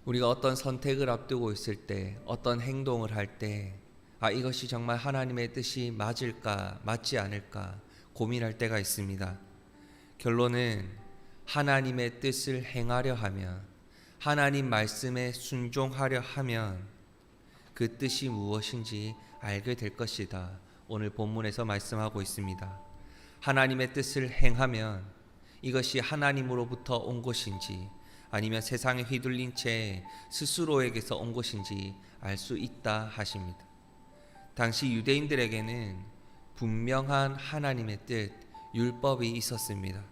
우리가 어떤 선택을 앞두고 있을 때, 어떤 행동을 할 때, 이것이 정말 하나님의 뜻이 맞을까, 맞지 않을까 고민할 때가 있습니다. 결론은 하나님의 뜻을 행하려 하면, 하나님 말씀에 순종하려 하면 그 뜻이 무엇인지 알게 될 것이다. 오늘 본문에서 말씀하고 있습니다. 하나님의 뜻을 행하면 이것이 하나님으로부터 온 것인지 아니면 세상에 휘둘린 채 스스로에게서 온 것인지 알 수 있다 하십니다. 당시 유대인들에게는 분명한 하나님의 뜻, 율법이 있었습니다.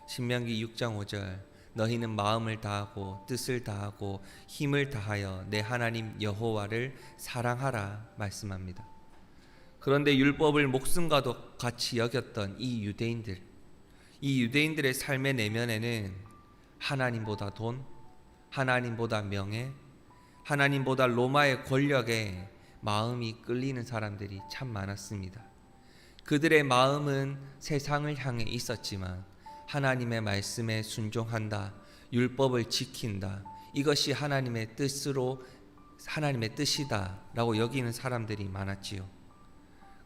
신명기 6장 5절 너희는 마음을 다하고 뜻을 다하고 힘을 다하여 내 하나님 여호와를 사랑하라 말씀합니다. 그런데 율법을 목숨과도 같이 여겼던 이 유대인들의 삶의 내면에는 하나님보다 돈, 하나님보다 명예, 하나님보다 로마의 권력에 마음이 끌리는 사람들이 참 많았습니다. 그들의 마음은 세상을 향해 있었지만 하나님의 말씀에 순종한다, 율법을 지킨다, 이것이 하나님의 뜻이다 라고 여기는 사람들이 많았지요.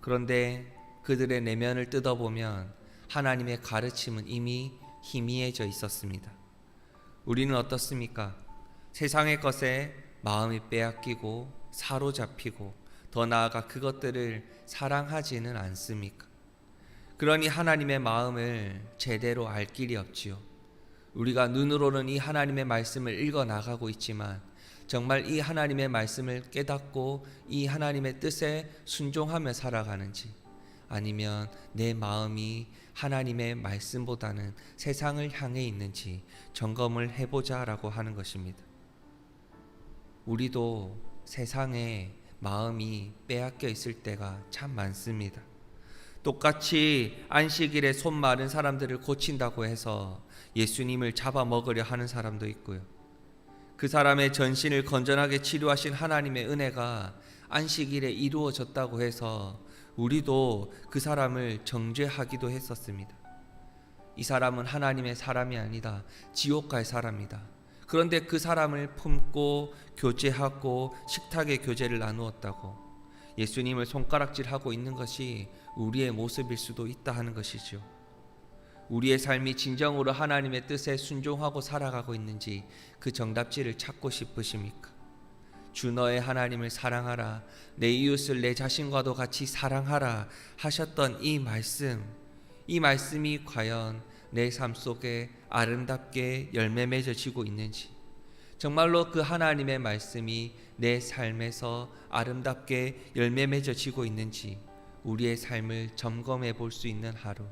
그런데 그들의 내면을 뜯어보면 하나님의 가르침은 이미 희미해져 있었습니다. 우리는 어떻습니까? 세상의 것에 마음이 빼앗기고 사로잡히고 더 나아가 그것들을 사랑하지는 않습니까? 그러니 하나님의 마음을 제대로 알 길이 없지요. 우리가 눈으로는 이 하나님의 말씀을 읽어 나가고 있지만 정말 이 하나님의 말씀을 깨닫고 이 하나님의 뜻에 순종하며 살아가는지, 아니면 내 마음이 하나님의 말씀보다는 세상을 향해 있는지 점검을 해보자라고 하는 것입니다. 우리도 세상에 마음이 빼앗겨 있을 때가 참 많습니다. 똑같이 안식일에 손 마른 사람들을 고친다고 해서 예수님을 잡아먹으려 하는 사람도 있고요. 그 사람의 전신을 건전하게 치료하신 하나님의 은혜가 안식일에 이루어졌다고 해서 우리도 그 사람을 정죄하기도 했었습니다. 이 사람은 하나님의 사람이 아니다, 지옥 갈 사람이다. 그런데 그 사람을 품고 교제하고 식탁의 교제를 나누었다고 예수님을 손가락질하고 있는 것이 우리의 모습일 수도 있다 하는 것이죠. 우리의 삶이 진정으로 하나님의 뜻에 순종하고 살아가고 있는지 그 정답지를 찾고 싶으십니까? 주 너의 하나님을 사랑하라, 내 이웃을 내 자신과도 같이 사랑하라 하셨던 이 말씀이 과연 내 삶 속에 아름답게 열매 맺어지고 있는지, 정말로 그 하나님의 말씀이 내 삶에서 아름답게 열매 맺어지고 있는지 우리의 삶을 점검해 볼 수 있는 하루,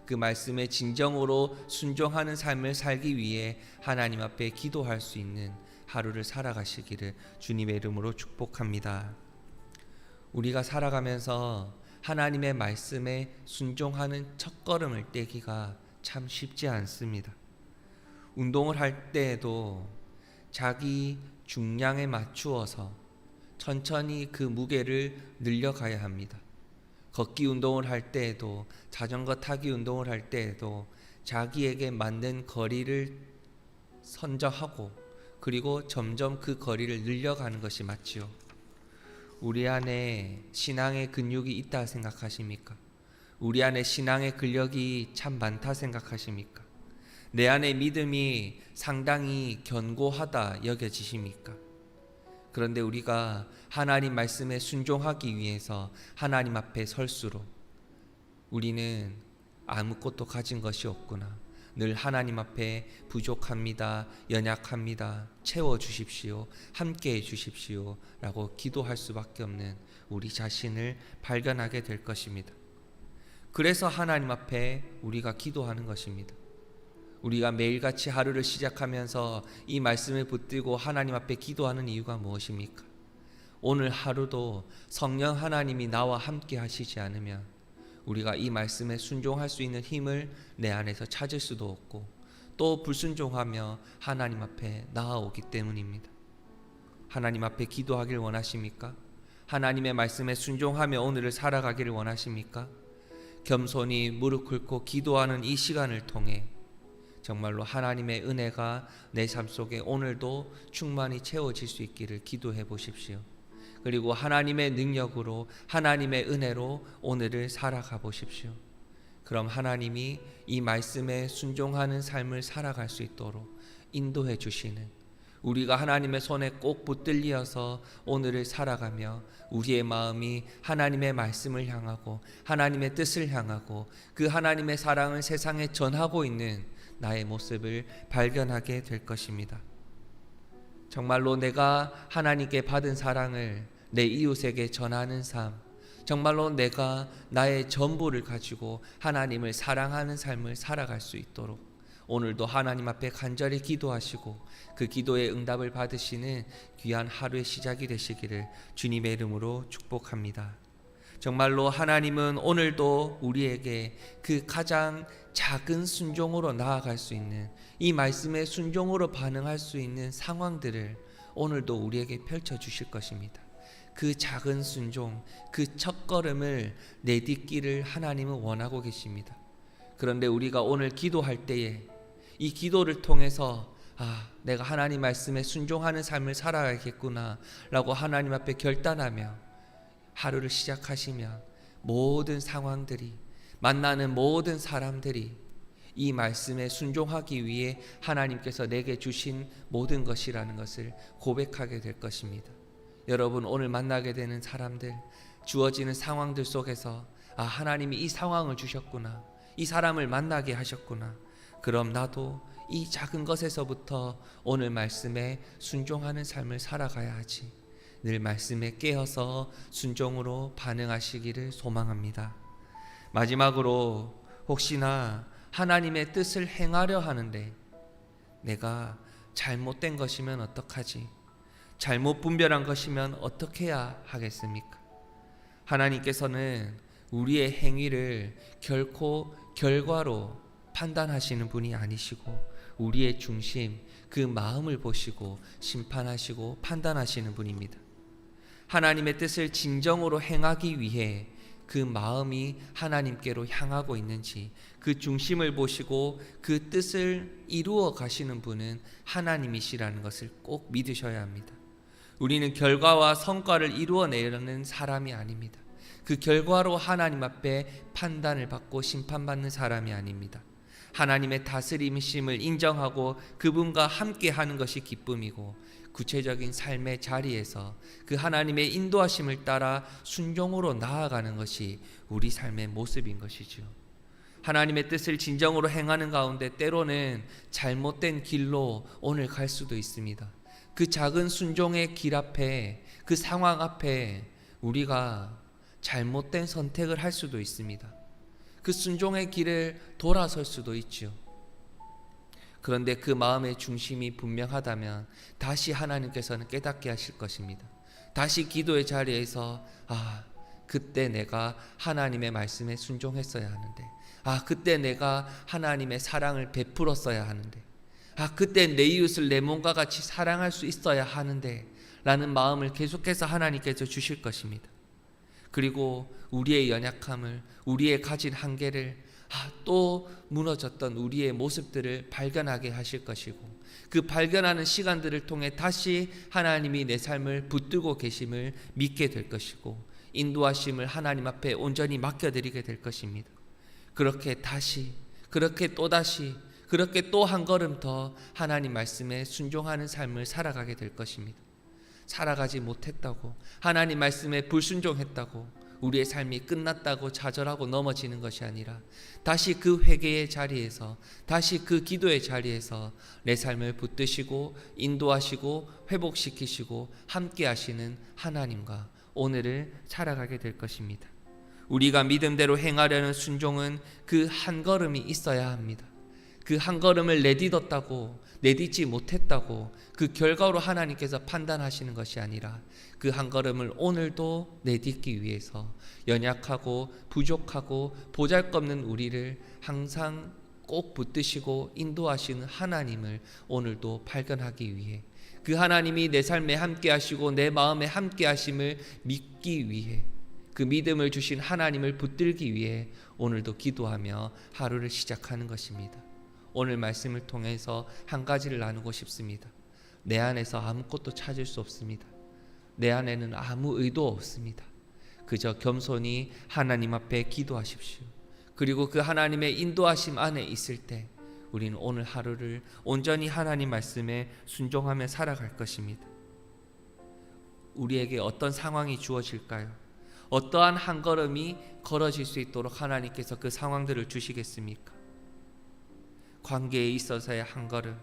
그 말씀에 진정으로 순종하는 삶을 살기 위해 하나님 앞에 기도할 수 있는 하루를 살아가시기를 주님의 이름으로 축복합니다. 우리가 살아가면서 하나님의 말씀에 순종하는 첫걸음을 떼기가 참 쉽지 않습니다. 운동을 할 때에도 자기 중량에 맞추어서 천천히 그 무게를 늘려가야 합니다. 걷기 운동을 할 때에도, 자전거 타기 운동을 할 때에도 자기에게 맞는 거리를 선정하고 그리고 점점 그 거리를 늘려가는 것이 맞지요. 우리 안에 신앙의 근육이 있다 생각하십니까? 우리 안에 신앙의 근력이 참 많다 생각하십니까? 내 안에 믿음이 상당히 견고하다 여겨지십니까? 그런데 우리가 하나님 말씀에 순종하기 위해서 하나님 앞에 설수록 우리는 아무것도 가진 것이 없구나, 늘 하나님 앞에 부족합니다, 연약합니다, 채워주십시오, 함께해 주십시오 라고 기도할 수밖에 없는 우리 자신을 발견하게 될 것입니다. 그래서 하나님 앞에 우리가 기도하는 것입니다. 우리가 매일같이 하루를 시작하면서 이 말씀을 붙들고 하나님 앞에 기도하는 이유가 무엇입니까? 오늘 하루도 성령 하나님이 나와 함께 하시지 않으면 우리가 이 말씀에 순종할 수 있는 힘을 내 안에서 찾을 수도 없고 또 불순종하며 하나님 앞에 나아오기 때문입니다. 하나님 앞에 기도하길 원하십니까? 하나님의 말씀에 순종하며 오늘을 살아가기를 원하십니까? 겸손히 무릎 꿇고 기도하는 이 시간을 통해 정말로 하나님의 은혜가 내 삶 속에 오늘도 충만히 채워질 수 있기를 기도해 보십시오. 그리고 하나님의 능력으로, 하나님의 은혜로 오늘을 살아가 보십시오. 그럼 하나님이 이 말씀에 순종하는 삶을 살아갈 수 있도록 인도해 주시는, 우리가 하나님의 손에 꼭 붙들려서 오늘을 살아가며 우리의 마음이 하나님의 말씀을 향하고 하나님의 뜻을 향하고 그 하나님의 사랑을 세상에 전하고 있는 나의 모습을 발견하게 될 것입니다. 정말로 내가 하나님께 받은 사랑을 내 이웃에게 전하는 삶, 정말로 내가 나의 전부를 가지고 하나님을 사랑하는 삶을 살아갈 수 있도록 오늘도 하나님 앞에 간절히 기도하시고 그 기도의 응답을 받으시는 귀한 하루의 시작이 되시기를 주님의 이름으로 축복합니다. 정말로 하나님은 오늘도 우리에게 그 가장 작은 순종으로 나아갈 수 있는, 이 말씀의 순종으로 반응할 수 있는 상황들을 오늘도 우리에게 펼쳐주실 것입니다. 그 작은 순종, 그 첫걸음을 내딛기를 하나님은 원하고 계십니다. 그런데 우리가 오늘 기도할 때에 이 기도를 통해서 내가 하나님 말씀에 순종하는 삶을 살아야겠구나 라고 하나님 앞에 결단하며 하루를 시작하시면 모든 상황들이, 만나는 모든 사람들이 이 말씀에 순종하기 위해 하나님께서 내게 주신 모든 것이라는 것을 고백하게 될 것입니다. 여러분, 오늘 만나게 되는 사람들, 주어지는 상황들 속에서 하나님이 이 상황을 주셨구나, 이 사람을 만나게 하셨구나, 그럼 나도 이 작은 것에서부터 오늘 말씀에 순종하는 삶을 살아가야 하지, 늘 말씀에 깨어서 순종으로 반응하시기를 소망합니다. 마지막으로, 혹시나 하나님의 뜻을 행하려 하는데 내가 잘못된 것이면 어떡하지? 잘못 분별한 것이면 어떻게 해야 하겠습니까? 하나님께서는 우리의 행위를 결코 결과로 판단하시는 분이 아니시고 우리의 중심, 그 마음을 보시고 심판하시고 판단하시는 분입니다. 하나님의 뜻을 진정으로 행하기 위해 그 마음이 하나님께로 향하고 있는지, 그 중심을 보시고 그 뜻을 이루어 가시는 분은 하나님이시라는 것을 꼭 믿으셔야 합니다. 우리는 결과와 성과를 이루어내려는 사람이 아닙니다. 그 결과로 하나님 앞에 판단을 받고 심판받는 사람이 아닙니다. 하나님의 다스림심을 인정하고 그분과 함께하는 것이 기쁨이고, 구체적인 삶의 자리에서 그 하나님의 인도하심을 따라 순종으로 나아가는 것이 우리 삶의 모습인 것이죠. 하나님의 뜻을 진정으로 행하는 가운데 때로는 잘못된 길로 오늘 갈 수도 있습니다. 그 작은 순종의 길 앞에, 그 상황 앞에 우리가 잘못된 선택을 할 수도 있습니다. 그 순종의 길을 돌아설 수도 있죠. 그런데 그 마음의 중심이 분명하다면 다시 하나님께서는 깨닫게 하실 것입니다. 다시 기도의 자리에서 그때 내가 하나님의 말씀에 순종했어야 하는데, 그때 내가 하나님의 사랑을 베풀었어야 하는데, 그때 내 이웃을 내 몸과 같이 사랑할 수 있어야 하는데 라는 마음을 계속해서 하나님께서 주실 것입니다. 그리고 우리의 연약함을, 우리의 가진 한계를, 또 무너졌던 우리의 모습들을 발견하게 하실 것이고, 그 발견하는 시간들을 통해 다시 하나님이 내 삶을 붙들고 계심을 믿게 될 것이고, 인도하심을 하나님 앞에 온전히 맡겨드리게 될 것입니다. 그렇게 다시, 그렇게 또다시, 그렇게 또 한 걸음 더 하나님 말씀에 순종하는 삶을 살아가게 될 것입니다. 살아가지 못했다고, 하나님 말씀에 불순종했다고 우리의 삶이 끝났다고 좌절하고 넘어지는 것이 아니라 다시 그 회개의 자리에서, 다시 그 기도의 자리에서 내 삶을 붙드시고 인도하시고 회복시키시고 함께 하시는 하나님과 오늘을 살아가게 될 것입니다. 우리가 믿음대로 행하려는 순종은 그 한 걸음이 있어야 합니다. 그 한 걸음을 내딛었다고, 내딛지 못했다고 그 결과로 하나님께서 판단하시는 것이 아니라 그 한 걸음을 오늘도 내딛기 위해서 연약하고 부족하고 보잘것없는 우리를 항상 꼭 붙드시고 인도하시는 하나님을 오늘도 발견하기 위해, 그 하나님이 내 삶에 함께 하시고 내 마음에 함께 하심을 믿기 위해, 그 믿음을 주신 하나님을 붙들기 위해 오늘도 기도하며 하루를 시작하는 것입니다. 오늘 말씀을 통해서 한 가지를 나누고 싶습니다. 내 안에서 아무것도 찾을 수 없습니다. 내 안에는 아무 의도 없습니다. 그저 겸손히 하나님 앞에 기도하십시오. 그리고 그 하나님의 인도하심 안에 있을 때 우리는 오늘 하루를 온전히 하나님 말씀에 순종하며 살아갈 것입니다. 우리에게 어떤 상황이 주어질까요? 어떠한 한 걸음이 걸어질 수 있도록 하나님께서 그 상황들을 주시겠습니까? 관계에 있어서의 한 걸음,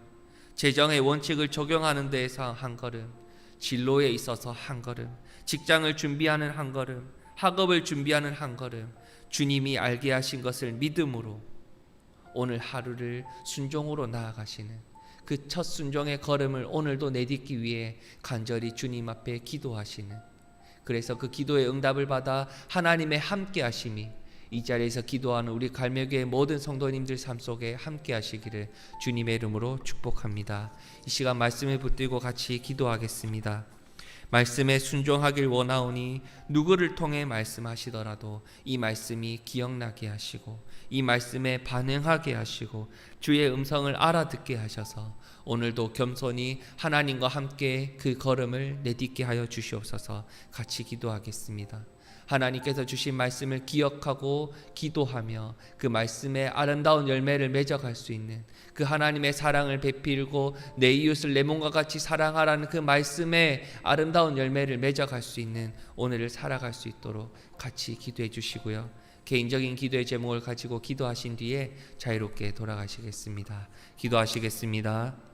재정의 원칙을 적용하는 데에서 한 걸음, 진로에 있어서 한 걸음, 직장을 준비하는 한 걸음, 학업을 준비하는 한 걸음, 주님이 알게 하신 것을 믿음으로 오늘 하루를 순종으로 나아가시는 그 첫 순종의 걸음을 오늘도 내딛기 위해 간절히 주님 앞에 기도하시는, 그래서 그 기도의 응답을 받아 하나님의 함께 하심이 이 자리에서 기도하는 우리 갈매교회 모든 성도님들 삶 속에 함께 하시기를 주님의 이름으로 축복합니다. 이 시간 말씀을 붙들고 같이 기도하겠습니다. 말씀에 순종하길 원하오니 누구를 통해 말씀하시더라도 이 말씀이 기억나게 하시고 이 말씀에 반응하게 하시고 주의 음성을 알아듣게 하셔서 오늘도 겸손히 하나님과 함께 그 걸음을 내딛게 하여 주시옵소서. 같이 기도하겠습니다. 하나님께서 주신 말씀을 기억하고 기도하며 그 말씀의 아름다운 열매를 맺어갈 수 있는 그 하나님의 사랑을 베풀고 내 이웃을 내 몸과 같이 사랑하라는 그 말씀의 아름다운 열매를 맺어갈 수 있는 오늘을 살아갈 수 있도록 같이 기도해 주시고요. 개인적인 기도의 제목을 가지고 기도하신 뒤에 자유롭게 돌아가시겠습니다. 기도하시겠습니다.